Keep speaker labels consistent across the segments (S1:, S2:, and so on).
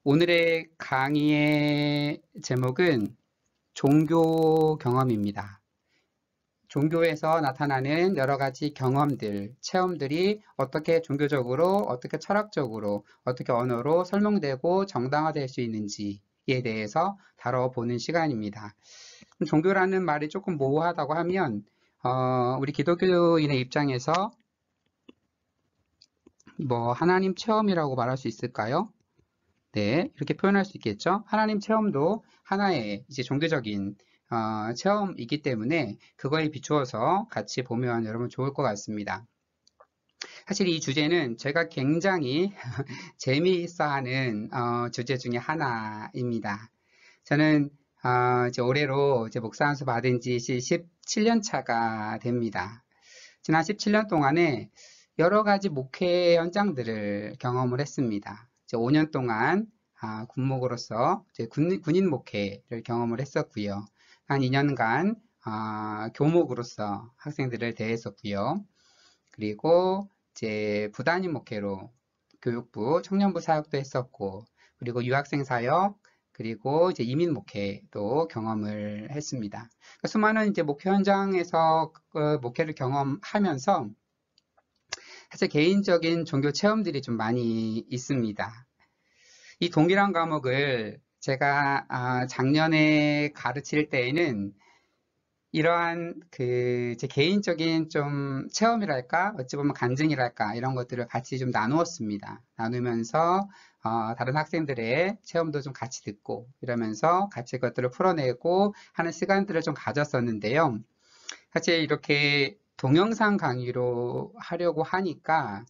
S1: 오늘의 강의의 제목은 종교 경험입니다. 종교에서 나타나는 여러 가지 경험들, 체험들이 어떻게 종교적으로, 어떻게 철학적으로, 어떻게 언어로 설명되고 정당화될 수 있는지에 대해서 다뤄보는 시간입니다. 종교라는 말이 조금 모호하다고 하면 우리 기독교인의 입장에서 하나님 체험이라고 말할 수 있을까요? 네, 이렇게 표현할 수 있겠죠. 하나님 체험도 하나의 이제 종교적인 체험이기 때문에 그거에 비추어서 같이 보면 여러분 좋을 것 같습니다. 사실 이 주제는 제가 굉장히 재미있어하는 주제 중에 하나입니다. 저는 이제 올해로 이제 목사 안수 받은 지 17년 차가 됩니다. 지난 17년 동안에 여러 가지 목회 현장들을 경험을 했습니다. 이제 5년 동안 군목으로서 이제 군인 목회를 경험을 했었고요. 한 2년간 교목으로서 학생들을 대했었고요. 그리고 이제 부단임 목회로 교육부, 청년부 사역도 했었고, 그리고 유학생 사역, 그리고 이제 이민 목회도 경험을 했습니다. 그러니까 수많은 이제 목회 현장에서 목회를 경험하면서 사실 개인적인 종교 체험들이 좀 많이 있습니다. 이 동일한 과목을 제가 작년에 가르칠 때에는 이러한 제 개인적인 좀 체험이랄까, 어찌 보면 간증이랄까, 이런 것들을 같이 좀 나누었습니다. 나누면서 다른 학생들의 체험도 좀 같이 듣고 이러면서 같이 그것들을 풀어내고 하는 시간들을 좀 가졌었는데요. 사실 이렇게 동영상 강의로 하려고 하니까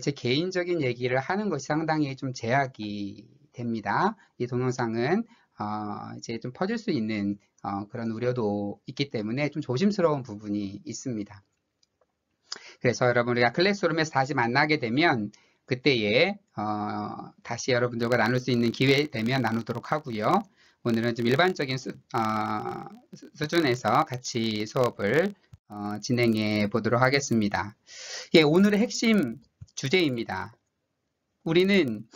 S1: 제 개인적인 얘기를 하는 것이 상당히 좀 제약이 됩니다. 이 동영상은 이제 좀 퍼질 수 있는 그런 우려도 있기 때문에 좀 조심스러운 부분이 있습니다. 그래서 여러분 우리가 클래스룸에서 다시 만나게 되면 그때에 다시 여러분들과 나눌 수 있는 기회 되면 나누도록 하고요. 오늘은 좀 일반적인 수준에서 같이 수업을 진행해 보도록 하겠습니다. 예, 오늘의 핵심 주제입니다. 우리는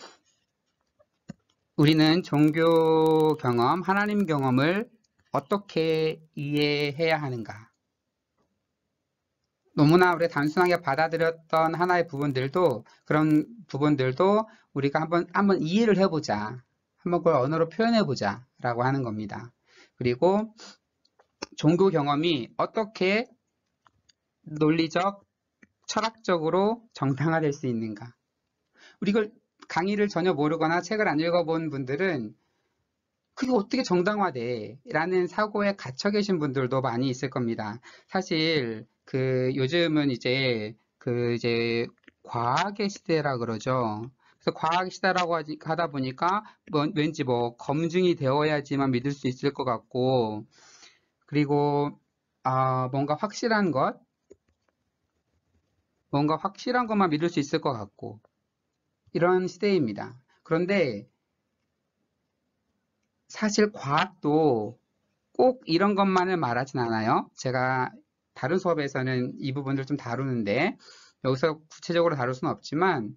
S1: 종교 경험, 하나님 경험을 어떻게 이해해야 하는가? 너무나 우리가 단순하게 받아들였던 하나의 부분들도 그런 부분들도 우리가 한번 이해를 해보자. 한번 그걸 언어로 표현해보자 라고 하는 겁니다. 그리고 종교 경험이 어떻게 논리적, 철학적으로 정당화될 수 있는가. 우리 이걸 강의를 전혀 모르거나 책을 안 읽어본 분들은 그게 어떻게 정당화돼? 라는 사고에 갇혀 계신 분들도 많이 있을 겁니다. 사실 요즘은 이제 과학의 시대라 그러죠. 그래서 과학 시대라고 하다 보니까 왠지 검증이 되어야지만 믿을 수 있을 것 같고, 그리고 뭔가 확실한 것만 믿을 수 있을 것 같고 이런 시대입니다. 그런데 사실 과학도 꼭 이런 것만을 말하진 않아요. 제가 다른 수업에서는 이 부분을 좀 다루는데 여기서 구체적으로 다룰 수는 없지만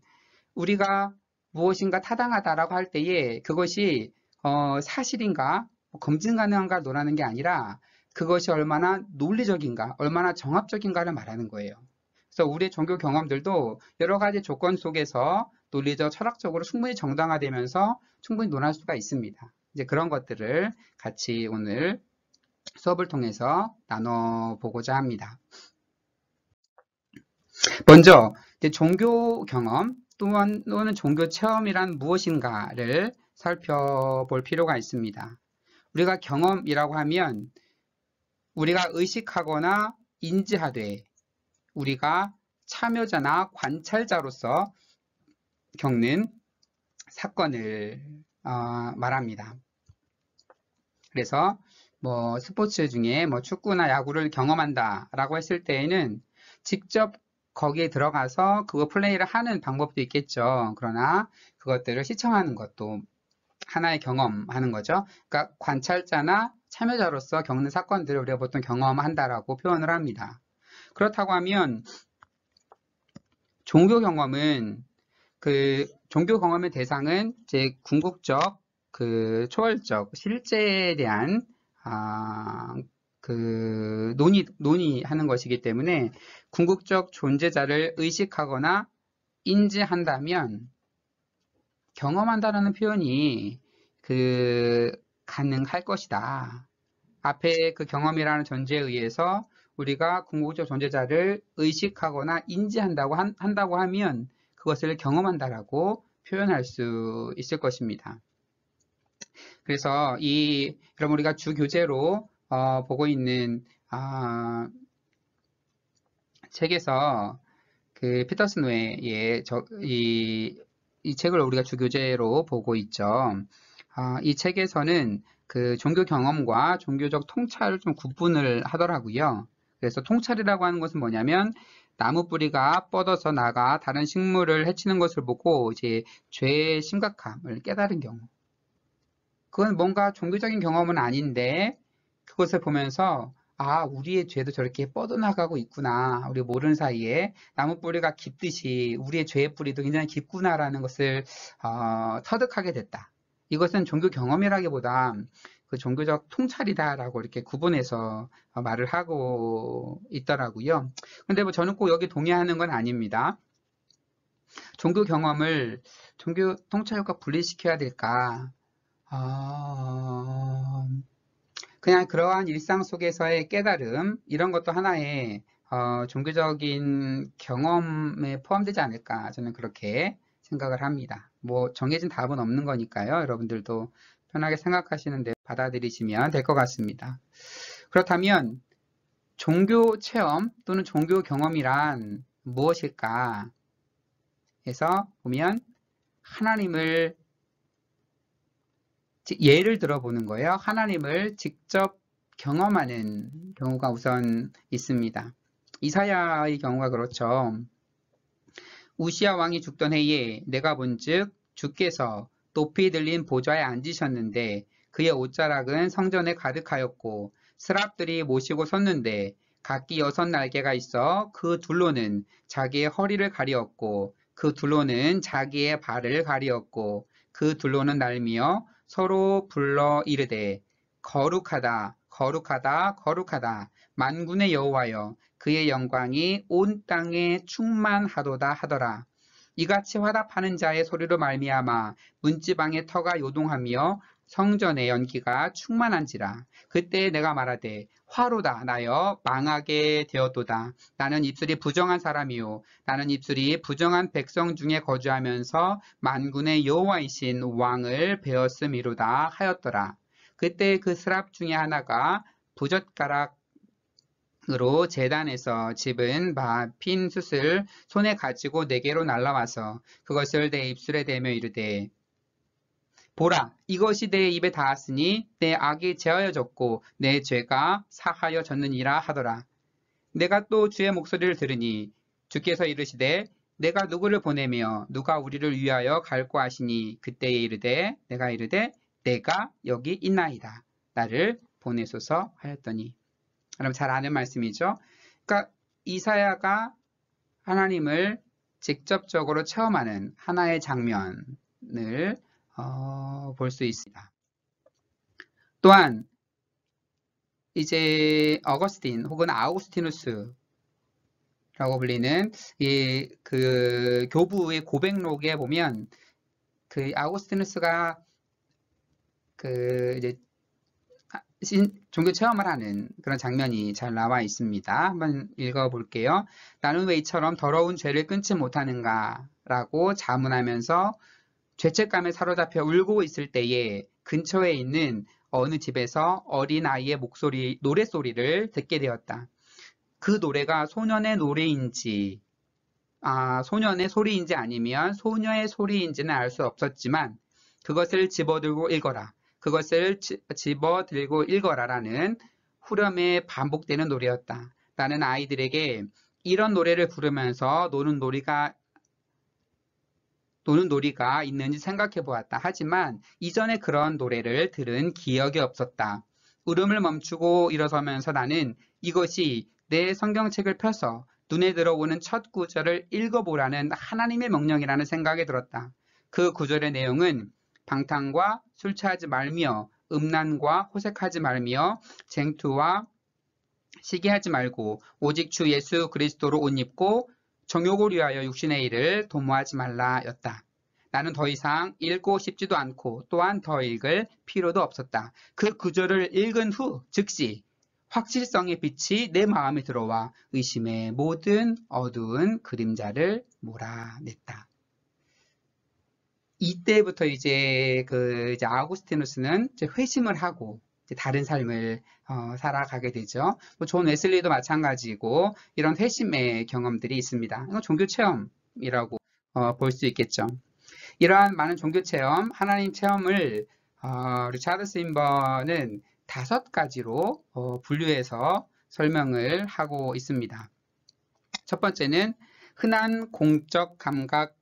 S1: 우리가 무엇인가 타당하다라고 할 때에 그것이 사실인가 검증 가능한가 논하는 게 아니라 그것이 얼마나 논리적인가 얼마나 정합적인가를 말하는 거예요. 그래서 우리의 종교 경험들도 여러 가지 조건 속에서 논리적 철학적으로 충분히 정당화되면서 충분히 논할 수가 있습니다. 이제 그런 것들을 같이 오늘 수업을 통해서 나눠보고자 합니다. 먼저 종교 경험 또는 종교 체험이란 무엇인가를 살펴볼 필요가 있습니다. 우리가 경험이라고 하면 우리가 의식하거나 인지하되 우리가 참여자나 관찰자로서 겪는 사건을 말합니다. 그래서 스포츠 중에 축구나 야구를 경험한다라고 했을 때에는 직접 거기에 들어가서 그거 플레이를 하는 방법도 있겠죠. 그러나 그것들을 시청하는 것도 하나의 경험하는 거죠. 그러니까 관찰자나 참여자로서 겪는 사건들을 우리가 보통 경험한다라고 표현을 합니다. 그렇다고 하면 종교 경험은 종교 경험의 대상은 이제 궁극적, 초월적, 실제에 대한 논의하는 것이기 때문에 궁극적 존재자를 의식하거나 인지한다면 경험한다라는 표현이 가능할 것이다. 앞에 그 경험이라는 전제에 의해서 우리가 궁극적 존재자를 의식하거나 인지한다고 한다고 하면 그것을 경험한다라고 표현할 수 있을 것입니다. 그래서 그럼 우리가 주 교재로 보고 있는 책에서 피터슨 웨의 이 책을 우리가 주 교재로 보고 있죠. 이 책에서는 종교 경험과 종교적 통찰을 좀 구분을 하더라고요. 그래서 통찰이라고 하는 것은 뭐냐면 나무 뿌리가 뻗어서 나가 다른 식물을 해치는 것을 보고 이제 죄의 심각함을 깨달은 경우. 그건 뭔가 종교적인 경험은 아닌데 그것을 보면서 우리의 죄도 저렇게 뻗어나가고 있구나. 우리 모르는 사이에 나무 뿌리가 깊듯이 우리의 죄의 뿌리도 굉장히 깊구나라는 것을 터득하게 됐다. 이것은 종교 경험이라기보다 그 종교적 통찰이다라고 이렇게 구분해서 말을 하고 있더라고요. 근데 뭐 저는 꼭 여기 동의하는 건 아닙니다. 종교 경험을 종교 통찰과 분리시켜야 될까? 그냥 그러한 일상 속에서의 깨달음, 이런 것도 하나의 종교적인 경험에 포함되지 않을까 저는 그렇게 생각을 합니다. 뭐 정해진 답은 없는 거니까요. 여러분들도 편하게 생각하시는 대로 받아들이시면 될 것 같습니다. 그렇다면 종교 체험 또는 종교 경험이란 무엇일까? 해서 보면 하나님을 예를 들어보는 거예요. 하나님을 직접 경험하는 경우가 우선 있습니다. 이사야의 경우가 그렇죠. 우시야 왕이 죽던 해에 내가 본즉 주께서 높이 들린 보좌에 앉으셨는데 그의 옷자락은 성전에 가득하였고 스랍들이 모시고 섰는데 각기 6날개가 있어 그 둘로는 자기의 허리를 가리었고 그 둘로는 자기의 발을 가리었고 그 둘로는 날며 서로 불러 이르되 거룩하다 거룩하다 거룩하다 만군의 여호와여 그의 영광이 온 땅에 충만하도다 하더라. 이같이 화답하는 자의 소리로 말미암아 문지방의 터가 요동하며 성전의 연기가 충만한지라. 그때 내가 말하되 화로다 나여 망하게 되었도다. 나는 입술이 부정한 사람이요 나는 입술이 부정한 백성 중에 거주하면서 만군의 여호와이신 왕을 배웠음이로다 하였더라. 그때 그 스랍 중에 하나가 부젓가락으로 제단에서 집은 핀 숯을 손에 가지고 내게로 날라와서 그것을 내 입술에 대며 이르되 보라, 이것이 내 입에 닿았으니 내 악이 제하여졌고 내 죄가 사하여졌느니라 하더라. 내가 또 주의 목소리를 들으니 주께서 이르시되 내가 누구를 보내며 누가 우리를 위하여 갈고 하시니 그때에 이르되 내가 여기 있나이다. 나를 보내소서 하였더니. 여러분 잘 아는 말씀이죠. 그러니까 이사야가 하나님을 직접적으로 체험하는 하나의 장면을 볼 수 있습니다. 또한 이제 어거스틴 혹은 아우구스티누스라고 불리는 그 교부의 고백록에 보면 그 아우구스티누스가 이제 종교 체험을 하는 그런 장면이 잘 나와 있습니다. 한번 읽어볼게요. 나는 왜 이처럼 더러운 죄를 끊지 못하는가 라고 자문하면서 죄책감에 사로잡혀 울고 있을 때에 근처에 있는 어느 집에서 어린아이의 노랫소리를 듣게 되었다. 그 노래가 소년의 노래인지 소년의 소리인지 아니면 소녀의 소리인지는 알 수 없었지만 그것을 집어들고 읽어라. 그것을 집어들고 읽어라라는 후렴에 반복되는 노래였다. 나는 아이들에게 이런 노래를 부르면서 노는 놀이가 있는지 생각해 보았다. 하지만 이전에 그런 노래를 들은 기억이 없었다. 울음을 멈추고 일어서면서 나는 이것이 내 성경책을 펴서 눈에 들어오는 첫 구절을 읽어보라는 하나님의 명령이라는 생각이 들었다. 그 구절의 내용은 방탕과 술 취하지 말며 음란과 호색하지 말며 쟁투와 시기하지 말고 오직 주 예수 그리스도로 옷 입고 정욕을 위하여 육신의 일을 도모하지 말라 였다. 나는 더 이상 읽고 싶지도 않고 또한 더 읽을 필요도 없었다. 그 구절을 읽은 후 즉시 확실성의 빛이 내 마음에 들어와 의심의 모든 어두운 그림자를 몰아냈다. 이때부터 이제 아우구스티누스는 이제 회심을 하고 이제 다른 삶을 살아가게 되죠. 뭐 존 웨슬리도 마찬가지고 이런 회심의 경험들이 있습니다. 이건 종교 체험이라고 볼 수 있겠죠. 이러한 많은 종교 체험, 하나님 체험을 리차드 스윈버는 5가지로 분류해서 설명을 하고 있습니다. 첫 번째는 흔한 공적 감각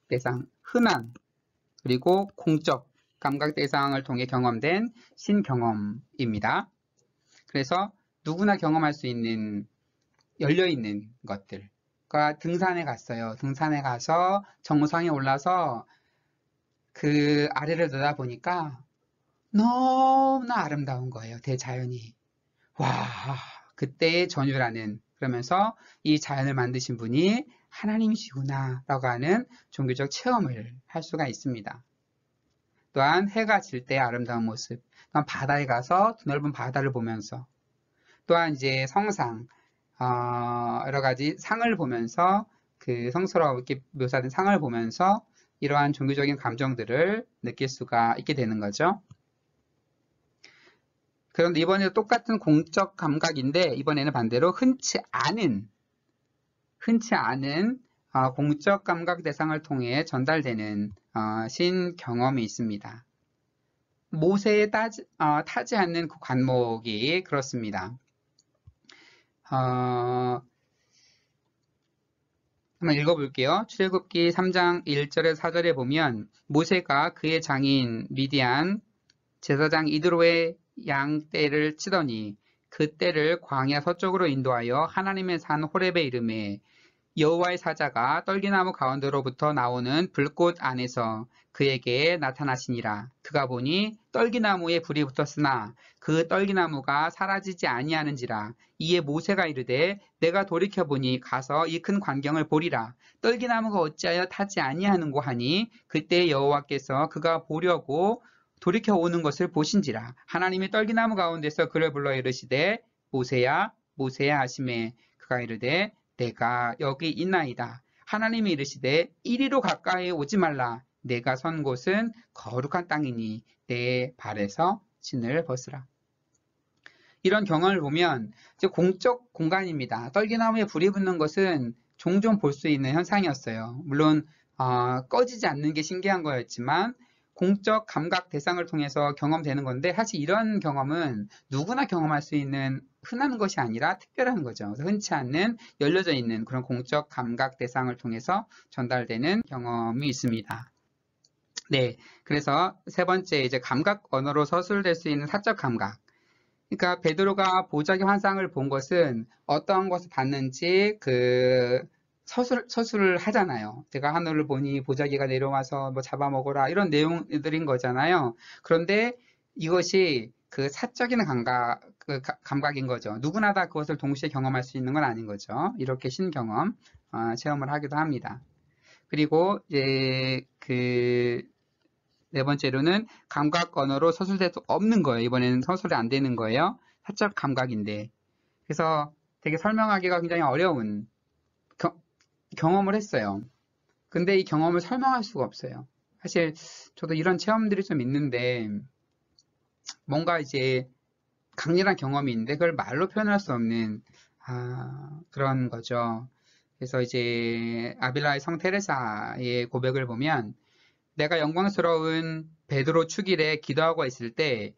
S1: 대상, 흔한 그리고 공적 감각 대상을 통해 경험된 신경험입니다. 그래서 누구나 경험할 수 있는 열려있는 것들. 등산에 갔어요. 등산에 가서 정상에 올라서 그 아래를 내다보니까 너무나 아름다운 거예요. 대자연이. 와, 그때의 전율하는 그러면서 이 자연을 만드신 분이 하나님이시구나 라고 하는 종교적 체험을 할 수가 있습니다. 또한 해가 질 때의 아름다운 모습, 또한 바다에 가서 넓은 바다를 보면서 또한 이제 성상, 여러 가지 상을 보면서 그 성스럽게 묘사된 상을 보면서 이러한 종교적인 감정들을 느낄 수가 있게 되는 거죠. 그런데 이번에도 똑같은 공적 감각인데 이번에는 반대로 흔치 않은 공적 감각 대상을 통해 전달되는 신경험이 있습니다. 모세에 타지 않는 그 관목이 그렇습니다. 한번 읽어볼게요. 출애굽기 3장 1절에서 4절에 보면 모세가 그의 장인 미디안 제사장 이드로의 양 떼를 치더니 그 떼를 광야 서쪽으로 인도하여 하나님의 산 호렙에 이르매 여호와의 사자가 떨기나무 가운데로부터 나오는 불꽃 안에서 그에게 나타나시니라. 그가 보니 떨기나무에 불이 붙었으나 그 떨기나무가 사라지지 아니하는지라. 이에 모세가 이르되 내가 돌이켜보니 가서 이 큰 광경을 보리라. 떨기나무가 어찌하여 타지 아니하는고 하니 그때 여호와께서 그가 보려고 돌이켜 오는 것을 보신지라. 하나님이 떨기나무 가운데서 그를 불러 이르시되 모세야 모세야 하시매 그가 이르되 내가 여기 있나이다. 하나님이 이르시되 이리로 가까이 오지 말라. 내가 선 곳은 거룩한 땅이니 내 발에서 신을 벗으라. 이런 경험을 보면 이제 공적 공간입니다. 떨기나무에 불이 붙는 것은 종종 볼 수 있는 현상이었어요. 물론 꺼지지 않는 게 신기한 거였지만 공적 감각 대상을 통해서 경험되는 건데 사실 이런 경험은 누구나 경험할 수 있는 흔한 것이 아니라 특별한 거죠. 흔치 않는 열려져 있는 그런 공적 감각 대상을 통해서 전달되는 경험이 있습니다. 네, 그래서 세 번째 이제 감각 언어로 서술될 수 있는 사적 감각. 그러니까 베드로가 보자기 환상을 본 것은 어떤 것을 봤는지 서술을 하잖아요. 제가 하늘을 보니 보자기가 내려와서 뭐 잡아먹어라 이런 내용들인 거잖아요. 그런데 이것이 그 사적인 감각인 거죠. 누구나 다 그것을 동시에 경험할 수 있는 건 아닌 거죠. 이렇게 신경험 체험을 하기도 합니다. 그리고 이제 네 번째로는 감각 언어로 서술될 수 없는 거예요. 이번에는 서술이 안 되는 거예요. 사적 감각인데. 그래서 되게 설명하기가 굉장히 어려운 경험을 했어요. 근데 이 경험을 설명할 수가 없어요. 사실 저도 이런 체험들이 좀 있는데 뭔가 이제 강렬한 경험이 있는데 그걸 말로 표현할 수 없는 그런 거죠. 그래서 이제 아빌라의 성 테레사의 고백을 보면 내가 영광스러운 베드로 축일에 기도하고 있을 때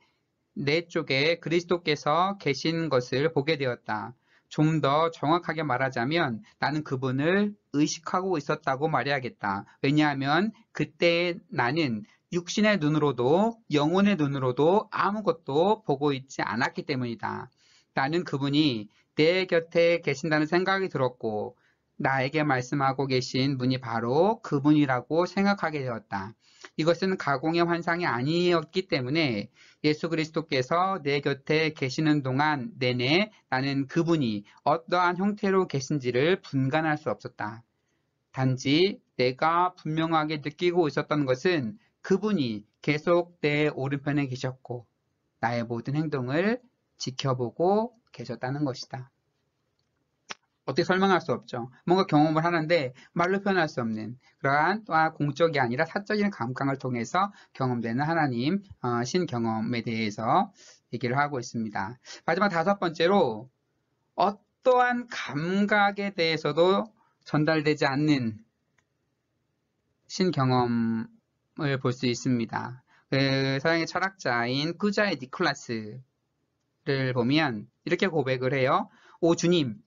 S1: 내 쪽에 그리스도께서 계신 것을 보게 되었다. 좀 더 정확하게 말하자면 나는 그분을 의식하고 있었다고 말해야겠다. 왜냐하면 그때 나는 육신의 눈으로도 영혼의 눈으로도 아무것도 보고 있지 않았기 때문이다. 나는 그분이 내 곁에 계신다는 생각이 들었고 나에게 말씀하고 계신 분이 바로 그분이라고 생각하게 되었다. 이것은 가공의 환상이 아니었기 때문에 예수 그리스도께서 내 곁에 계시는 동안 내내 나는 그분이 어떠한 형태로 계신지를 분간할 수 없었다. 단지 내가 분명하게 느끼고 있었던 것은 그분이 계속 내 오른편에 계셨고 나의 모든 행동을 지켜보고 계셨다는 것이다. 어떻게 설명할 수 없죠. 뭔가 경험을 하는데 말로 표현할 수 없는 그러한 또한 공적이 아니라 사적인 감각을 통해서 경험되는 하나님 신경험에 대해서 얘기를 하고 있습니다. 마지막 다섯 번째로 어떠한 감각에 대해서도 전달되지 않는 신경험을 볼 수 있습니다. 그 서양의 철학자인 꾸자의 니콜라스를 보면 이렇게 고백을 해요. 오 주님,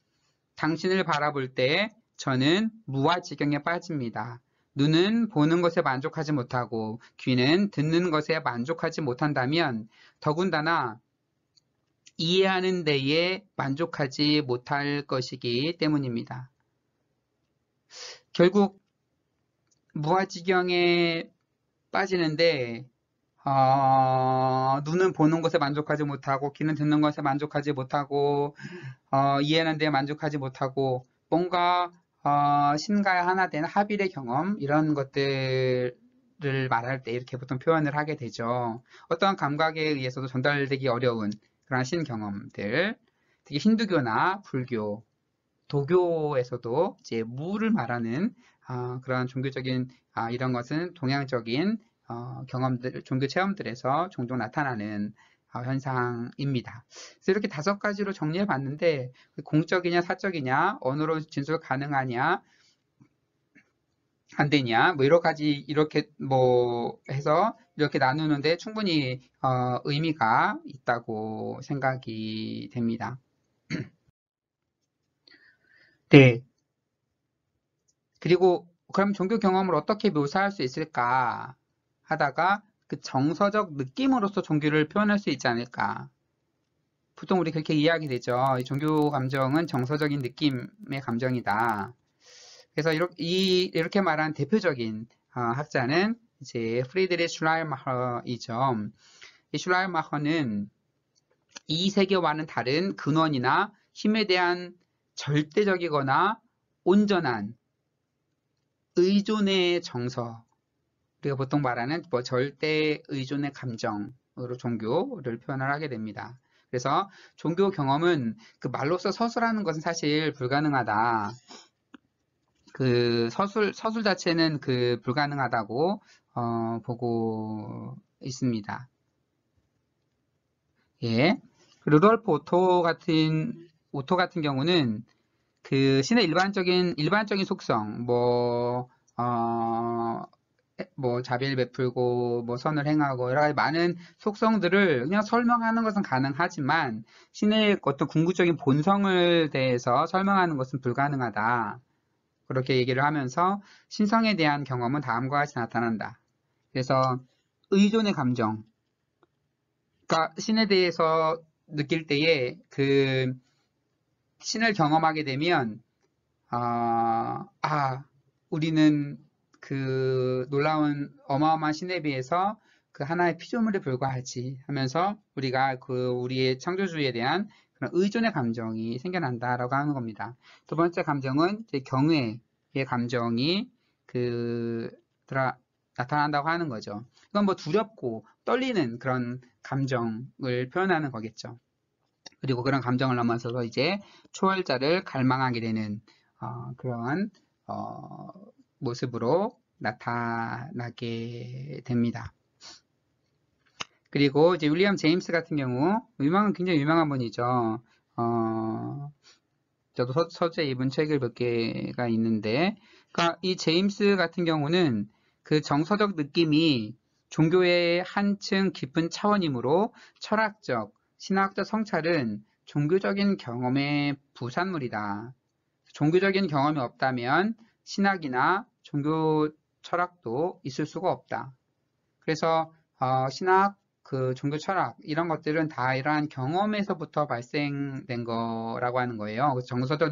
S1: 당신을 바라볼 때 저는 무아지경에 빠집니다. 눈은 보는 것에 만족하지 못하고 귀는 듣는 것에 만족하지 못한다면 더군다나 이해하는 데에 만족하지 못할 것이기 때문입니다. 결국 무아지경에 빠지는데 눈은 보는 것에 만족하지 못하고 귀는 듣는 것에 만족하지 못하고 이해하는 데 만족하지 못하고 뭔가 신과의 하나 된 합일의 경험 이런 것들을 말할 때 이렇게 보통 표현을 하게 되죠. 어떠한 감각에 의해서도 전달되기 어려운 그런 신경험들 특히 힌두교나 불교, 도교에서도 이제 무를 말하는 그런 종교적인 이런 것은 동양적인 경험들, 종교 체험들에서 종종 나타나는 현상입니다. 그래서 이렇게 다섯 가지로 정리해 봤는데 공적이냐 사적이냐 언어로 진술 가능하냐 안 되냐 뭐 여러 가지 이렇게 뭐 해서 이렇게 나누는데 충분히 의미가 있다고 생각이 됩니다. 네. 그리고 그럼 종교 경험을 어떻게 묘사할 수 있을까 하다가 그 정서적 느낌으로서 종교를 표현할 수 있지 않을까. 보통 우리 그렇게 이해하게 되죠. 이 종교 감정은 정서적인 느낌의 감정이다. 그래서 이렇게 말한 대표적인 학자는 이제 프리드리히 슐라이마허이죠. 이 슐라이마허는 이 세계와는 다른 근원이나 힘에 대한 절대적이거나 온전한 의존의 정서, 우리가 보통 말하는 뭐 절대 의존의 감정으로 종교를 표현을 하게 됩니다. 그래서 종교 경험은 그 말로써 서술하는 것은 사실 불가능하다. 그 서술 자체는 그 불가능하다고 보고 있습니다. 예. 루돌프 오토 같은 경우는 그 신의 일반적인 속성, 뭐 자비를 베풀고 뭐 선을 행하고 여러 가지 많은 속성들을 그냥 설명하는 것은 가능하지만 신의 어떤 궁극적인 본성을 대해서 설명하는 것은 불가능하다. 그렇게 얘기를 하면서 신성에 대한 경험은 다음과 같이 나타난다. 그래서 의존의 감정, 그러니까 신에 대해서 느낄 때에 그 신을 경험하게 되면 우리는 그 놀라운 어마어마한 신에 비해서 그 하나의 피조물에 불과하지 하면서 우리가 그 우리의 창조주에 대한 그런 의존의 감정이 생겨난다라고 하는 겁니다. 두 번째 감정은 이제 경외의 감정이 나타난다고 하는 거죠. 이건 뭐 두렵고 떨리는 그런 감정을 표현하는 거겠죠. 그리고 그런 감정을 넘어서서 이제 초월자를 갈망하게 되는 그런 모습으로 나타나게 됩니다. 그리고 이제 윌리엄 제임스 같은 경우 굉장히 유명한 분이죠. 저도 서재 입은 책을 몇 개가 있는데, 그러니까 이 제임스 같은 경우는 그 정서적 느낌이 종교의 한층 깊은 차원이므로 철학적, 신학적 성찰은 종교적인 경험의 부산물이다. 종교적인 경험이 없다면 신학이나 종교 철학도 있을 수가 없다. 그래서 신학, 그 종교 철학 이런 것들은 다 이러한 경험에서부터 발생된 거라고 하는 거예요. 그래서 정서적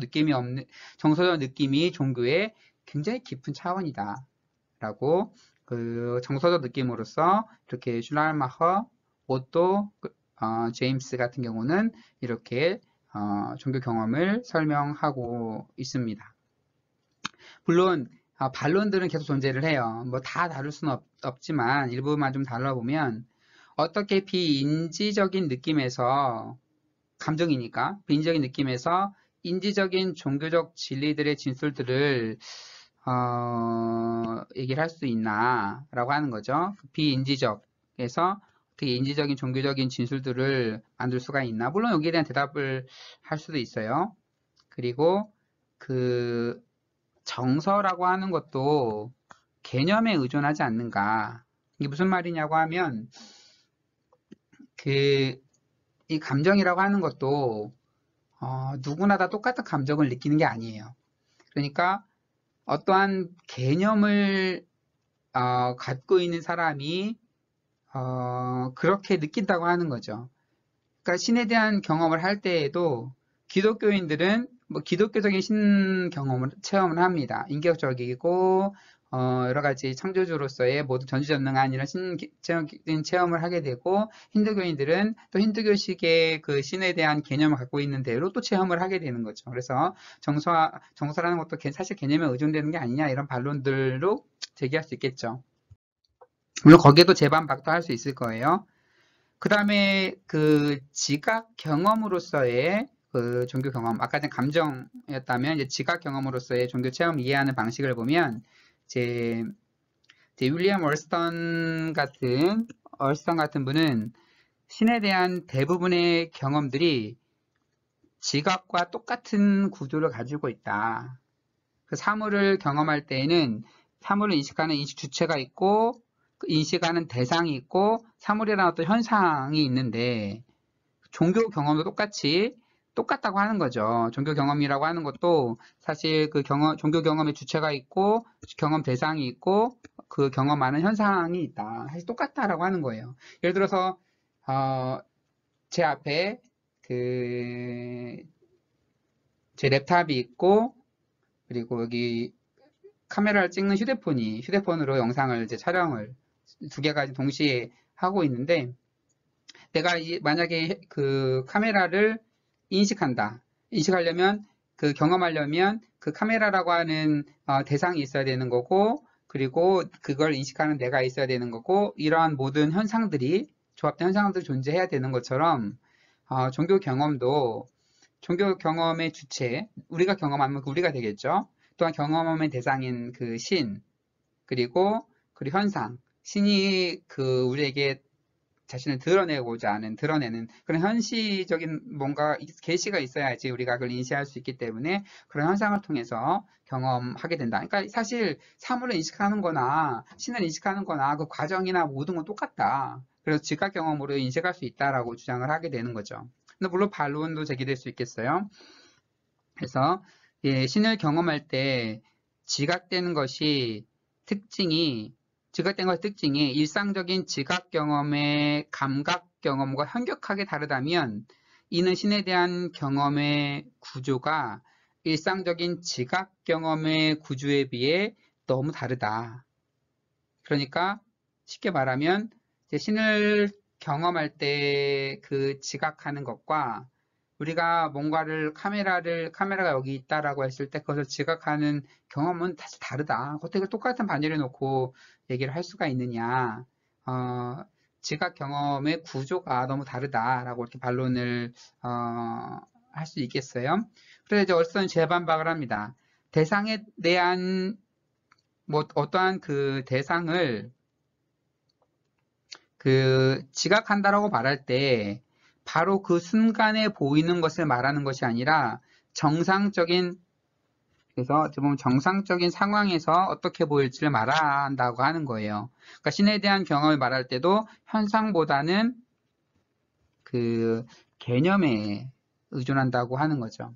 S1: 느낌이 종교의 굉장히 깊은 차원이다라고 그 정서적 느낌으로서 이렇게 슐라이마허, 오또, 제임스 같은 경우는 이렇게 종교 경험을 설명하고 있습니다. 물론 반론들은 계속 존재를 해요. 뭐 다 다룰 수는 없지만 일부만 좀 달라보면 어떻게 비인지적인 느낌에서 감정이니까 비인지적인 느낌에서 인지적인 종교적 진리들의 진술들을 얘기를 할 수 있나라고 하는 거죠. 비인지적에서 어떻게 인지적인 종교적인 진술들을 만들 수가 있나? 물론 여기에 대한 대답을 할 수도 있어요. 그리고 그 정서라고 하는 것도 개념에 의존하지 않는가? 이게 무슨 말이냐고 하면 이 감정이라고 하는 것도 누구나 다 똑같은 감정을 느끼는 게 아니에요. 그러니까 어떠한 개념을 갖고 있는 사람이 그렇게 느낀다고 하는 거죠. 그러니까 신에 대한 경험을 할 때에도 기독교인들은 뭐 기독교적인 신 경험을 체험을 합니다. 인격적이고 여러 가지 창조주로서의 모두 전지전능한 이런 신적인 체험을 하게 되고 힌두교인들은 또 힌두교식의 그 신에 대한 개념을 갖고 있는 대로 또 체험을 하게 되는 거죠. 그래서 정서라는 것도 사실 개념에 의존되는 게 아니냐 이런 반론들로 제기할 수 있겠죠. 물론 거기에도 재반박도 할 수 있을 거예요. 그 다음에 그 지각 경험으로서의 그 종교 경험, 아까 전 감정이었다면 이제 지각 경험으로서의 종교 체험 이해하는 방식을 보면 이제 윌리엄 얼스턴 같은 분은 신에 대한 대부분의 경험들이 지각과 똑같은 구조를 가지고 있다. 그 사물을 경험할 때에는 사물을 인식하는 인식 주체가 있고 인식하는 대상이 있고 사물이라는 어떤 현상이 있는데 종교 경험도 똑같다고 하는 거죠. 종교 경험이라고 하는 것도 사실 그 종교 경험의 주체가 있고 경험 대상이 있고 그 경험하는 현상이 있다. 사실 똑같다라고 하는 거예요. 예를 들어서 제 앞에 제 랩탑이 있고 그리고 여기 카메라를 찍는 휴대폰으로 영상을 이제 촬영을 두 개가 동시에 하고 있는데 내가 만약에 그 카메라를 인식하려면 경험하려면 그 카메라라고 하는 대상이 있어야 되는 거고 그리고 그걸 인식하는 내가 있어야 되는 거고 이러한 모든 현상들이 조합된 현상들이 존재해야 되는 것처럼 종교 경험도 종교 경험의 주체 우리가 경험하면 그 우리가 되겠죠. 또한 경험의 대상인 그 신 그리고 현상 신이 그 우리에게 자신을 드러내는 그런 현시적인 뭔가 계시가 있어야지 우리가 그걸 인식할 수 있기 때문에 그런 현상을 통해서 경험하게 된다. 그러니까 사실 사물을 인식하는 거나 신을 인식하는 거나 그 과정이나 모든 건 똑같다. 그래서 즉각 경험으로 인식할 수 있다라고 주장을 하게 되는 거죠. 근데 물론 반론도 제기될 수 있겠어요. 그래서 신을 경험할 때 지각되는 것이 지각된 것의 특징이 일상적인 지각 경험의 감각 경험과 현격하게 다르다면 이는 신에 대한 경험의 구조가 일상적인 지각 경험의 구조에 비해 너무 다르다. 그러니까 쉽게 말하면 신을 경험할 때 그 지각하는 것과 우리가 뭔가를 카메라가 여기 있다라고 했을 때 그것을 지각하는 경험은 사실 다르다. 어떻게 똑같은 반지를 놓고 얘기를 할 수가 있느냐. 지각 경험의 구조가 너무 다르다라고 이렇게 반론을 할 수 있겠어요. 그래서 이제 얼선 재반박을 합니다. 대상에 대한 뭐 어떠한 그 대상을 지각한다라고 말할 때 바로 그 순간에 보이는 것을 말하는 것이 아니라 그래서 보면 정상적인 상황에서 어떻게 보일지를 말한다고 하는 거예요. 그러니까 신에 대한 경험을 말할 때도 현상보다는 그 개념에 의존한다고 하는 거죠.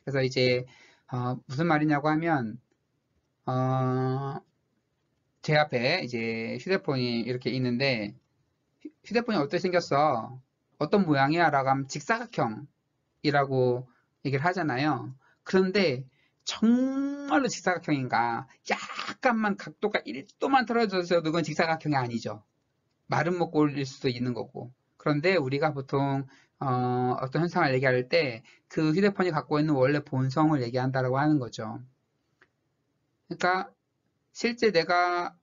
S1: 그래서 이제 무슨 말이냐고 하면 제 앞에 이제 휴대폰이 이렇게 있는데 휴대폰이 어떻게 생겼어? 어떤 모양이야? 라고 하면 직사각형이라고 얘기를 하잖아요. 그런데 정말로 직사각형인가? 약간만 각도가 1도만 틀어져서 그건 직사각형이 아니죠. 마른 목골일 수도 있는 거고. 그런데 우리가 보통 어떤 현상을 얘기할 때 그 휴대폰이 갖고 있는 원래 본성을 얘기한다라고 하는 거죠. 그러니까 실제 내가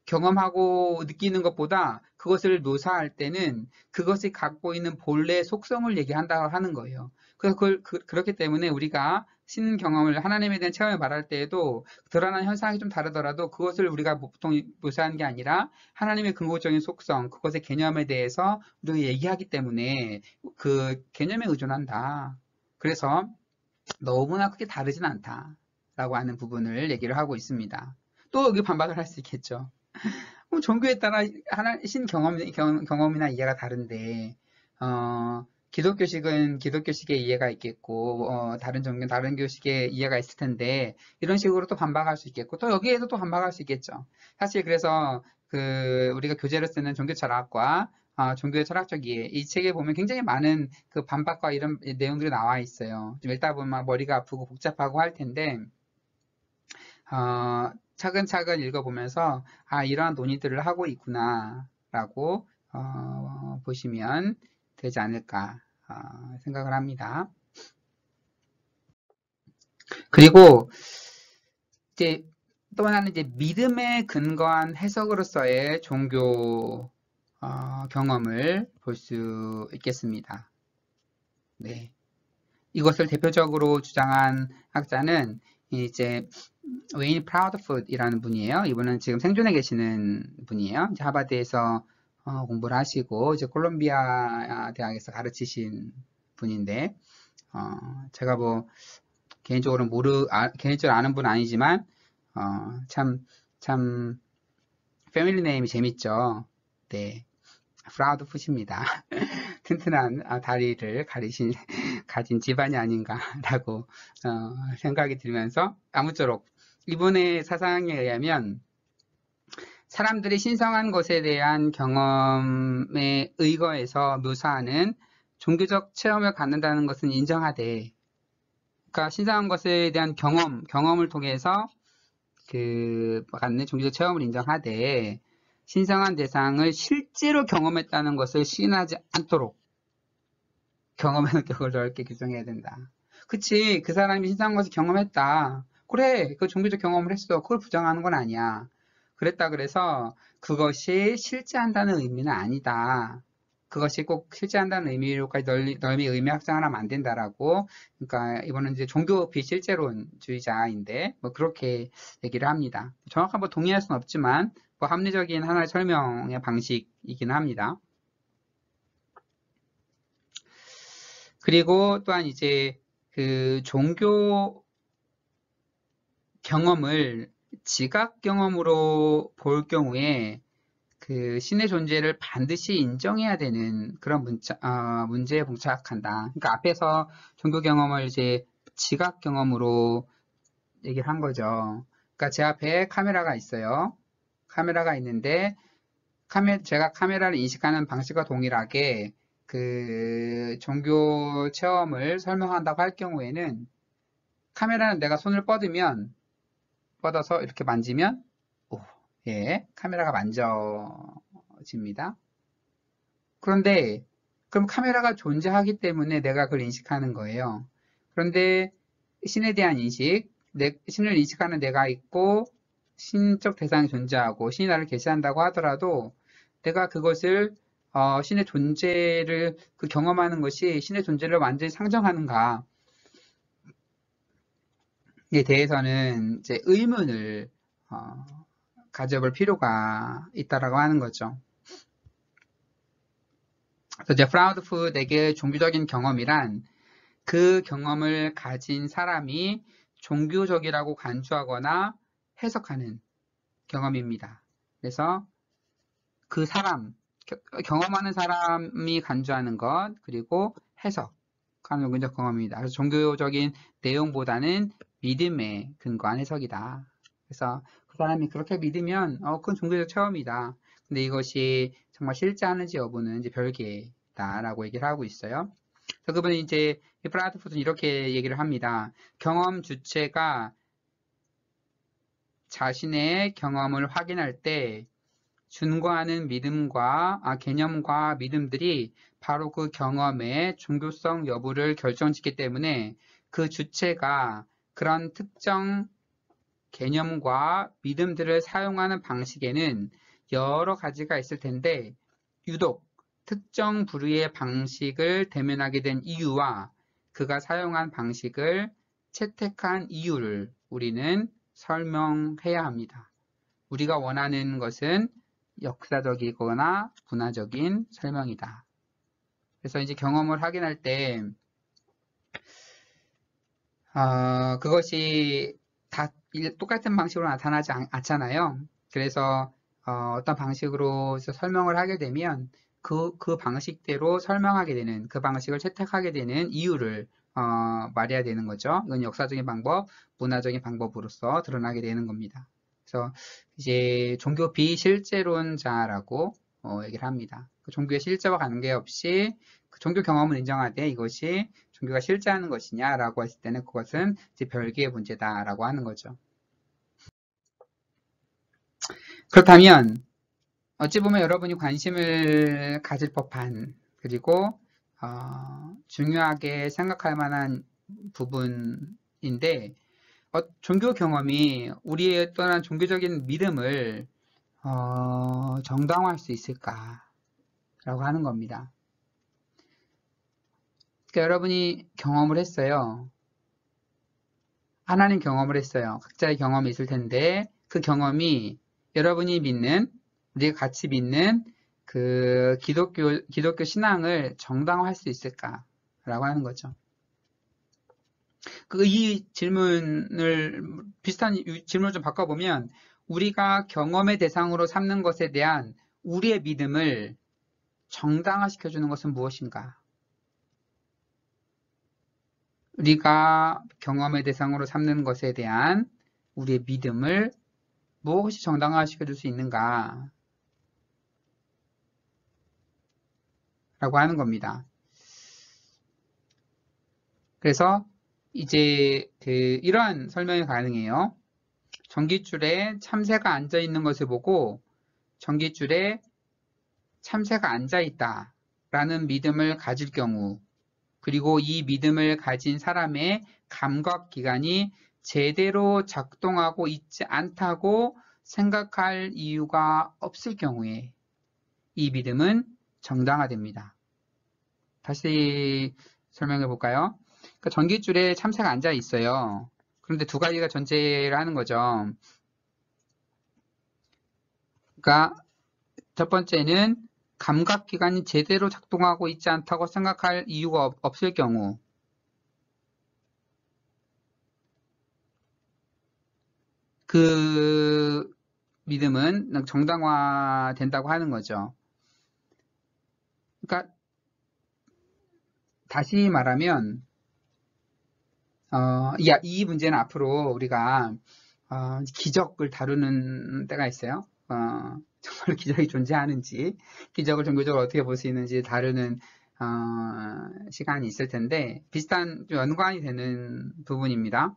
S1: 경험하고 느끼는 것보다 그것을 묘사할 때는 그것이 갖고 있는 본래의 속성을 얘기한다고 하는 거예요. 그래서 그렇기 때문에 우리가 신 경험을 하나님에 대한 체험을 말할 때에도 드러나는 현상이 좀 다르더라도 그것을 우리가 보통 묘사하는 게 아니라 하나님의 근거적인 속성, 그것의 개념에 대해서 우리가 얘기하기 때문에 그 개념에 의존한다. 그래서 너무나 크게 다르진 않다라고 하는 부분을 얘기를 하고 있습니다. 또 여기 반박을 할 수 있겠죠. 종교에 따라 신 경험이나 이해가 다른데, 기독교식은 기독교식의 이해가 있겠고, 다른 종교는 다른 교식의 이해가 있을 텐데, 이런 식으로 또 반박할 수 있겠고, 또 여기에도 또 반박할 수 있겠죠. 사실 그래서 우리가 교재로 쓰는 종교 철학과 종교의 철학적 이해, 이 책에 보면 굉장히 많은 그 반박과 이런 내용들이 나와 있어요. 좀 읽다 보면 막 머리가 아프고 복잡하고 할 텐데, 차근차근 읽어보면서 이러한 논의들을 하고 있구나 라고 보시면 되지 않을까 생각을 합니다. 그리고 이제 또 하나는 이제 믿음에 근거한 해석으로서의 종교 경험을 볼 수 있겠습니다. 네. 이것을 대표적으로 주장한 학자는 이제 웨인 프라우드풋이라는 분이에요. 이분은 지금 생존해 계시는 분이에요. 이제 하버드에서 공부를 하시고 이제 콜롬비아 대학에서 가르치신 분인데 제가 뭐 개인적으로 개인적으로 아는 분은 아니지만 참 패밀리 네임이 재밌죠. 네. 프라우드풋입니다. 튼튼한 다리를 가진 집안이 아닌가라고 생각이 들면서 아무쪼록 이분의 사상에 의하면 사람들이 신성한 것에 대한 경험에 의거해서 묘사하는 종교적 체험을 갖는다는 것은 인정하되, 그러니까 신성한 것에 대한 경험을 통해서 갖는 종교적 체험을 인정하되 신성한 대상을 실제로 경험했다는 것을 시인하지 않도록 경험의 능력을 넓게 규정해야 된다. 그치, 그 사람이 신성한 것을 경험했다. 그래, 그 종교적 경험을 했어. 그걸 부정하는 건 아니야. 그랬다 그래서 그것이 실제한다는 의미는 아니다. 그것이 꼭 실제한다는 의미로까지 넓이 의미 확장을 하면 안 된다라고. 그러니까 이거는 이제 종교 비실제론주의자인데 뭐 그렇게 얘기를 합니다. 정확한 뭐 동의할 수는 없지만 뭐 합리적인 하나의 설명의 방식이긴 합니다. 그리고 또한 이제 그 종교 경험을 지각 경험으로 볼 경우에 그 신의 존재를 반드시 인정해야 되는 그런 문제에 봉착한다. 그러니까 앞에서 종교 경험을 이제 지각 경험으로 얘기를 한 거죠. 그러니까 제 앞에 카메라가 있어요. 카메라가 있는데 제가 카메라를 인식하는 방식과 동일하게 그 종교 체험을 설명한다고 할 경우에는 카메라는 내가 손을 뻗어서 이렇게 만지면 예, 카메라가 만져집니다. 그런데 그럼 카메라가 존재하기 때문에 내가 그걸 인식하는 거예요. 그런데 신에 대한 인식, 신을 인식하는 내가 있고 신적 대상이 존재하고 신이 나를 계시한다고 하더라도 내가 그것을 신의 존재를 경험하는 것이 신의 존재를 완전히 상정하는가에 대해서는 이제 의문을 가져볼 필요가 있다라고 하는 거죠. 그래서 이제 프라우드풋에게 종교적인 경험이란 그 경험을 가진 사람이 종교적이라고 간주하거나 해석하는 경험입니다. 그래서 그 경험하는 사람이 간주하는 것, 그리고 해석하는 종교적 경험입니다. 그래서 종교적인 내용보다는 믿음에 근거한 해석이다. 그래서 그 사람이 그렇게 믿으면 그건 종교적 체험이다. 근데 이것이 정말 실제하는지 여부는 이제 별개다라고 얘기를 하고 있어요. 그래서 그분은 이제 브라드포드는 이렇게 얘기를 합니다. 경험 주체가 자신의 경험을 확인할 때 준거하는 개념과 믿음들이 바로 그 경험의 종교성 여부를 결정짓기 때문에 그 주체가 그런 특정 개념과 믿음들을 사용하는 방식에는 여러 가지가 있을 텐데 유독 특정 부류의 방식을 대면하게 된 이유와 그가 사용한 방식을 채택한 이유를 우리는 설명해야 합니다. 우리가 원하는 것은 역사적이거나 문화적인 설명이다. 그래서 이제 경험을 확인할 때 그것이 다 똑같은 방식으로 나타나지 않잖아요. 그래서 어떤 방식으로 설명을 하게 되면 그 방식대로 설명하게 되는, 그 방식을 채택하게 되는 이유를 말해야 되는 거죠. 이건 역사적인 방법, 문화적인 방법으로서 드러나게 되는 겁니다. 그래서 이제 종교 비실제론자라고 얘기를 합니다. 그 종교의 실제와 관계없이 그 종교 경험을 인정하되 이것이 종교가 실제하는 것이냐라고 했을 때는 그것은 이제 별개의 문제다라고 하는 거죠. 그렇다면 어찌 보면 여러분이 관심을 가질 법한 그리고 중요하게 생각할 만한 부분인데 종교 경험이 우리의 어떠한 종교적인 믿음을 정당화할 수 있을까라고 하는 겁니다. 그러니까 여러분이 경험을 했어요. 하나님 경험을 했어요. 각자의 경험이 있을 텐데 그 경험이 여러분이 믿는, 우리가 같이 믿는 그 기독교 신앙을 정당화할 수 있을까라고 하는 거죠. 이 질문을 비슷한 질문을 좀 바꿔보면 우리가 경험의 대상으로 삼는 것에 대한 우리의 믿음을 정당화시켜주는 것은 무엇인가? 우리가 경험의 대상으로 삼는 것에 대한 우리의 믿음을 무엇이 정당화시켜줄 수 있는가? 라고 하는 겁니다. 그래서 이제 이러한 설명이 가능해요. 전깃줄에 참새가 앉아 있는 것을 보고 전깃줄에 참새가 앉아 있다 라는 믿음을 가질 경우 그리고 이 믿음을 가진 사람의 감각기관이 제대로 작동하고 있지 않다고 생각할 이유가 없을 경우에 이 믿음은 정당화됩니다. 다시 설명해 볼까요? 그러니까 전깃줄에 참새가 앉아 있어요. 그런데 두 가지가 존재를 하는 거죠. 그러니까 첫 번째는 감각기관이 제대로 작동하고 있지 않다고 생각할 이유가 없을 경우 그 믿음은 정당화된다고 하는 거죠. 그러니까 다시 말하면 이 문제는 앞으로 우리가 기적을 다루는 때가 있어요. 정말 기적이 존재하는지, 기적을 종교적으로 어떻게 볼 수 있는지 다루는 시간이 있을 텐데 비슷한 연관이 되는 부분입니다.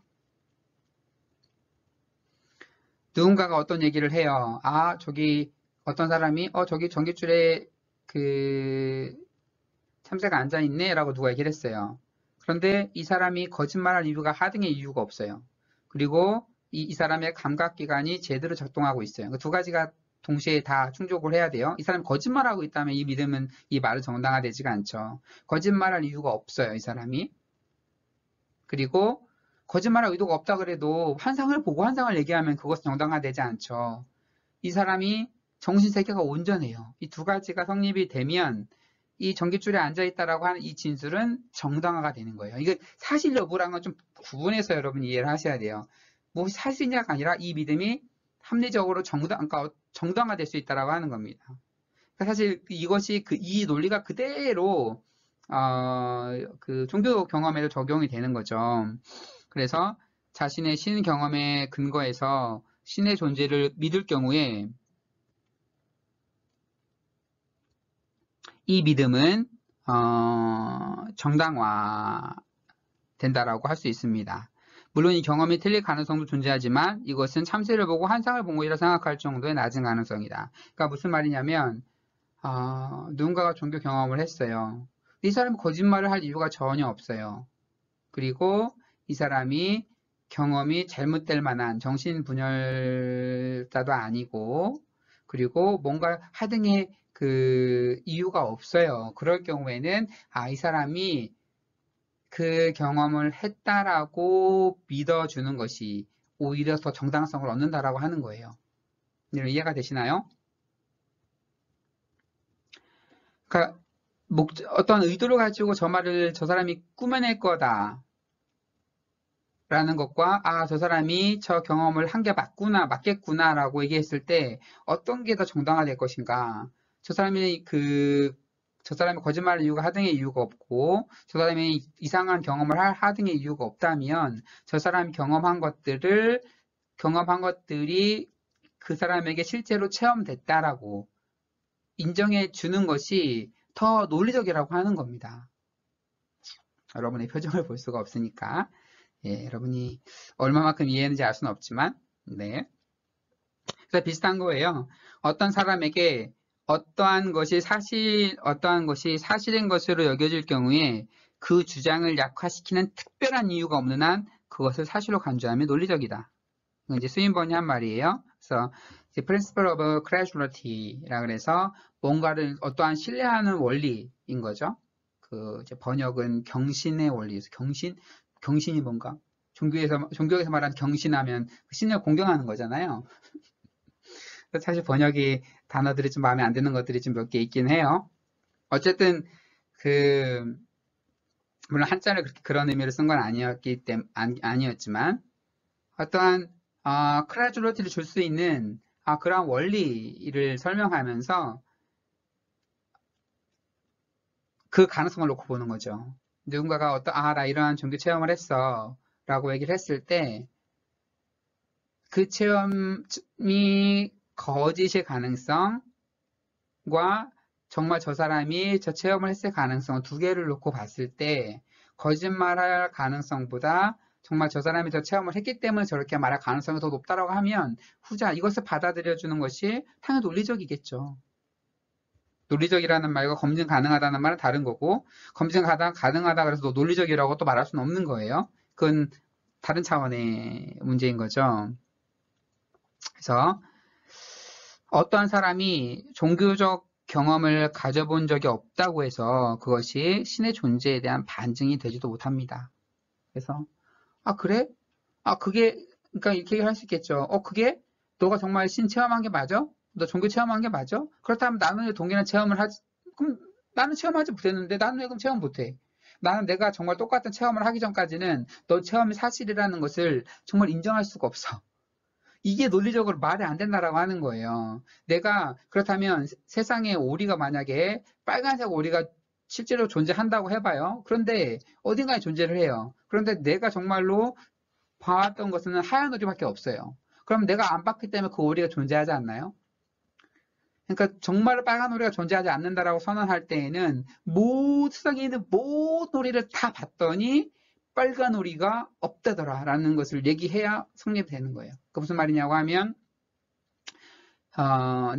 S1: 누군가가 어떤 얘기를 해요. 저기 어떤 사람이 저기 전깃줄에 참새가 앉아있네 라고 누가 얘기를 했어요. 그런데 이 사람이 거짓말할 이유가 하등의 이유가 없어요. 그리고 이 사람의 감각기관이 제대로 작동하고 있어요. 그 두 가지가 동시에 다 충족을 해야 돼요. 이 사람이 거짓말하고 있다면 이 믿음은 이 말은 정당화되지가 않죠. 거짓말할 이유가 없어요. 이 사람이. 그리고 거짓말할 의도가 없다 그래도 환상을 보고 환상을 얘기하면 그것은 정당화되지 않죠. 이 사람이 정신세계가 온전해요. 이 두 가지가 성립이 되면 이 전깃줄에 앉아있다라고 하는 이 진술은 정당화가 되는 거예요. 이게 사실 여부랑은 좀 구분해서 여러분이 이해를 하셔야 돼요. 뭐 사실이냐가 아니라 이 믿음이 합리적으로 그러니까 정당화될 수 있다라고 하는 겁니다. 그러니까 사실 이것이 이 논리가 그대로 그 종교 경험에도 적용이 되는 거죠. 그래서 자신의 신 경험에 근거해서 신의 존재를 믿을 경우에 이 믿음은 정당화 된다라고 할 수 있습니다. 물론 이 경험이 틀릴 가능성도 존재하지만 이것은 참새를 보고 환상을 본 것이라 생각할 정도의 낮은 가능성이다. 그러니까 무슨 말이냐면 누군가가 종교 경험을 했어요. 이 사람이 거짓말을 할 이유가 전혀 없어요. 그리고 이 사람이 경험이 잘못될 만한 정신분열자도 아니고 그리고 뭔가 하등의 그 이유가 없어요. 그럴 경우에는 이 사람이 그 경험을 했다라고 믿어주는 것이 오히려 더 정당성을 얻는다라고 하는 거예요. 이해가 되시나요? 그러니까 어떤 의도를 가지고 저 말을 저 사람이 꾸며낼 거다 라는 것과 저 사람이 저 경험을 한 게 맞겠구나 라고 얘기했을 때 어떤 게 더 정당화될 것인가. 저 사람이 거짓말할 이유가 하등의 이유가 없고 저 사람이 이상한 경험을 할 하등의 이유가 없다면 저 사람이 경험한 것들이 그 사람에게 실제로 체험됐다라고 인정해 주는 것이 더 논리적이라고 하는 겁니다. 여러분의 표정을 볼 수가 없으니까 여러분이 얼마만큼 이해했는지 알 수는 없지만 네. 그래서 비슷한 거예요. 어떤 사람에게 어떠한 것이 사실인 것으로 여겨질 경우에 그 주장을 약화시키는 특별한 이유가 없는 한 그것을 사실로 간주하면 논리적이다. 이건 이제 스윈번이 한 말이에요. 그래서 이제 Principle of Credulity,라 그래서 뭔가를 어떠한 신뢰하는 원리인 거죠. 그 이제 번역은 경신의 원리에서 경신이 뭔가 종교에서 말하는 경신하면 신을 공경하는 거잖아요. 사실 번역이 단어들이 좀 마음에 안 드는 것들이 좀 몇 개 있긴 해요. 어쨌든 물론 한자를 그런 의미로 쓴 건 아니었지만 어떠한 크레디빌리티를 줄 수 있는 그런 원리를 설명하면서 그 가능성을 놓고 보는 거죠. 누군가가 나 이러한 종교 체험을 했어 라고 얘기를 했을 때 그 체험이 거짓의 가능성과 정말 저 사람이 저 체험을 했을 가능성 두 개를 놓고 봤을 때 거짓말할 가능성보다 정말 저 사람이 저 체험을 했기 때문에 저렇게 말할 가능성이 더 높다라고 하면 후자 이것을 받아들여주는 것이 당연히 논리적이겠죠. 논리적이라는 말과 검증 가능하다는 말은 다른 거고 검증 가능하다 그래서 논리적이라고 또 말할 수는 없는 거예요. 그건 다른 차원의 문제인 거죠. 그래서 어떠한 사람이 종교적 경험을 가져본 적이 없다고 해서 그것이 신의 존재에 대한 반증이 되지도 못합니다. 그래서 그래? 그러니까 이렇게 할 수 있겠죠. 그게 너가 정말 신 체험한 게 맞아? 너 종교 체험한 게 맞아? 그렇다면 나는 왜 동일한 체험을 하지? 그럼 나는 체험하지 못했는데 나는 왜 그럼 체험 못해? 나는 내가 정말 똑같은 체험을 하기 전까지는 너 체험이 사실이라는 것을 정말 인정할 수가 없어. 이게 논리적으로 말이 안 된다라고 하는 거예요. 그렇다면 세상에 오리가 만약에 빨간색 오리가 실제로 존재한다고 해봐요. 그런데 어딘가에 존재를 해요. 그런데 내가 정말로 봐왔던 것은 하얀 오리밖에 없어요. 그럼 내가 안 봤기 때문에 그 오리가 존재하지 않나요? 그러니까 정말 빨간 오리가 존재하지 않는다라고 선언할 때에는 세상에 있는 모든 오리를 다 봤더니 빨간 오리가 없다더라 라는 것을 얘기해야 성립되는 거예요. 그 무슨 말이냐고 하면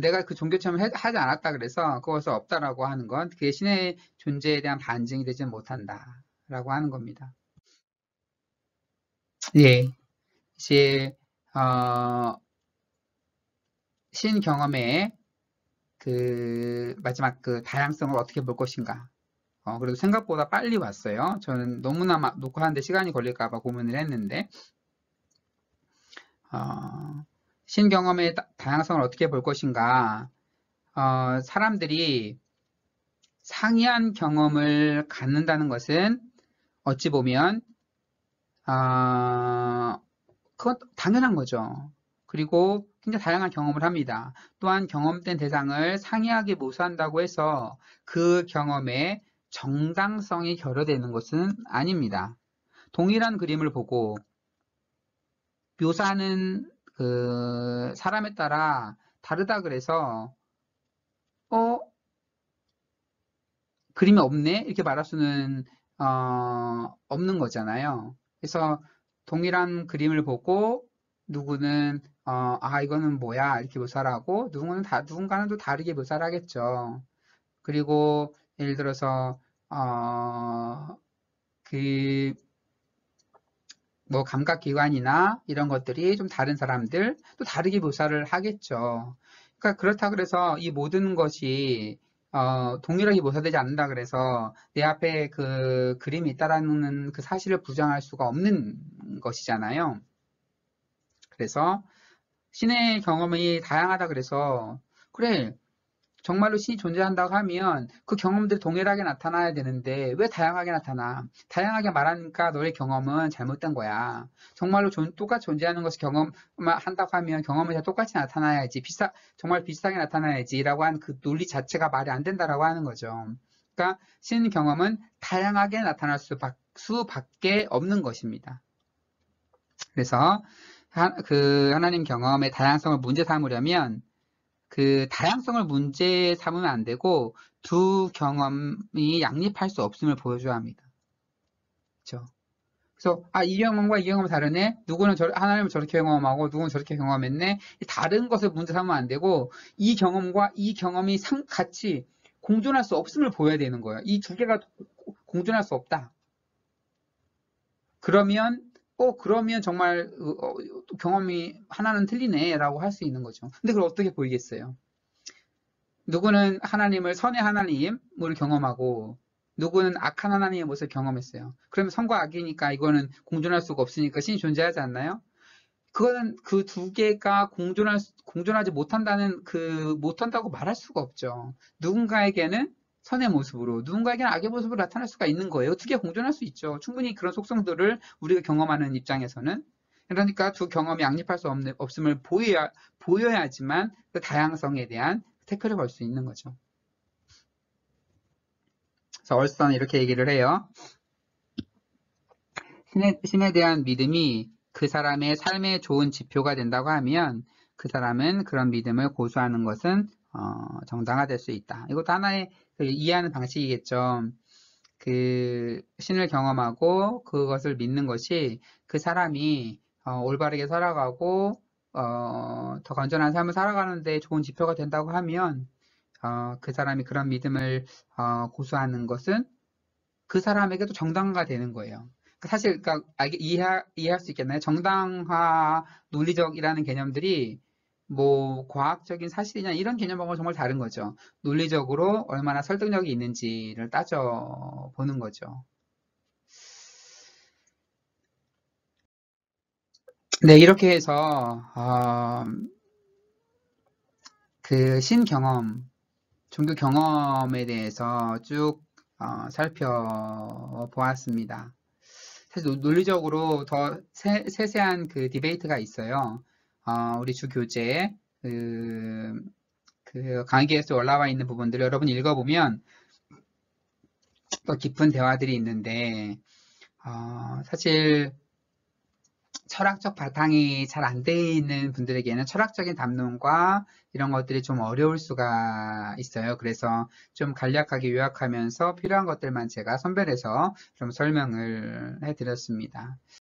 S1: 내가 그 종교 체험을 하지 않았다 그래서 그것을 없다라고 하는 건 그게 신의 존재에 대한 반증이 되지는 못한다 라고 하는 겁니다. 예, 이제 신 경험의 마지막 다양성을 어떻게 볼 것인가. 그래도 생각보다 빨리 왔어요. 저는 너무나 녹화하는데 시간이 걸릴까봐 고민을 했는데, 신 경험의 다양성을 어떻게 볼 것인가. 사람들이 상이한 경험을 갖는다는 것은 어찌 보면, 그건 당연한 거죠. 그리고 굉장히 다양한 경험을 합니다. 또한 경험된 대상을 상이하게 모수한다고 해서 그 경험에 정당성이 결여되는 것은 아닙니다. 동일한 그림을 보고 묘사하는 그 사람에 따라 다르다 그래서 그림이 없네? 이렇게 말할 수는 없는 거잖아요. 그래서 동일한 그림을 보고 누구는 이거는 뭐야? 이렇게 묘사를 하고 누군가는 또 다르게 묘사를 하겠죠. 그리고 예를 들어서 그 뭐 감각기관이나 이런 것들이 좀 다른 사람들 또 다르게 묘사를 하겠죠. 그러니까 그렇다 그래서 이 모든 것이 동일하게 묘사되지 않는다 그래서 내 앞에 그 그림이 있다라는 그 사실을 부정할 수가 없는 것이잖아요. 그래서 신의 경험이 다양하다 그래서 그래 정말로 신이 존재한다고 하면 그 경험들이 동일하게 나타나야 되는데 왜 다양하게 나타나? 다양하게 말하니까 너의 경험은 잘못된 거야. 정말로 똑같이 존재하는 것을 경험한다고 하면 경험이 다 똑같이 나타나야지. 정말 비슷하게 나타나야지라고 하는 그 논리 자체가 말이 안 된다라고 하는 거죠. 그러니까 신 경험은 다양하게 나타날 수밖에 없는 것입니다. 그래서 그 하나님 경험의 다양성을 문제 삼으려면 그 다양성을 문제 삼으면 안 되고 두 경험이 양립할 수 없음을 보여줘야 합니다. 그렇죠? 그래서 이 경험과 이 경험은 다르네. 누구는 하나님을 저렇게 경험하고 누구는 저렇게 경험했네. 다른 것을 문제 삼으면 안 되고 이 경험과 이 경험이 같이 공존할 수 없음을 보여야 되는 거예요. 이 두 개가 공존할 수 없다. 그러면 정말 경험이 하나는 틀리네라고 할 수 있는 거죠. 근데 그걸 어떻게 보이겠어요? 누구는 선의 하나님을 경험하고 누구는 악한 하나님의 모습을 경험했어요. 그러면 선과 악이니까 이거는 공존할 수가 없으니까 신이 존재하지 않나요? 그거는 그 두 개가 공존하지 못한다고 말할 수가 없죠. 누군가에게는 선의 모습으로, 누군가에게는 악의 모습으로 나타날 수가 있는 거예요. 두 개 공존할 수 있죠. 충분히 그런 속성들을 우리가 경험하는 입장에서는. 그러니까 두 경험이 양립할 수 없음을 보여야지만 그 다양성에 대한 태클을 걸 수 있는 거죠. 그래서 얼스턴은 이렇게 얘기를 해요. 신에 대한 믿음이 그 사람의 삶에 좋은 지표가 된다고 하면 그 사람은 그런 믿음을 고수하는 것은 정당화될 수 있다. 이것도 하나의 이해하는 방식이겠죠. 그 신을 경험하고 그것을 믿는 것이 그 사람이 올바르게 살아가고 더 건전한 삶을 살아가는데 좋은 지표가 된다고 하면 그 사람이 그런 믿음을 고수하는 것은 그 사람에게도 정당화가 되는 거예요. 사실 이해할 수 있겠나요? 정당화, 논리적이라는 개념들이 뭐 과학적인 사실이냐 이런 개념하고 정말 다른 거죠. 논리적으로 얼마나 설득력이 있는지를 따져보는 거죠. 네, 이렇게 해서 그 신경험, 종교 경험에 대해서 쭉 살펴보았습니다. 사실 논리적으로 더 세세한 그 디베이트가 있어요. 우리 주 교재 그 강의에서 올라와 있는 부분들을 여러분 읽어보면 더 깊은 대화들이 있는데 사실 철학적 바탕이 잘 안 돼 있는 분들에게는 철학적인 담론과 이런 것들이 좀 어려울 수가 있어요. 그래서 좀 간략하게 요약하면서 필요한 것들만 제가 선별해서 좀 설명을 해드렸습니다.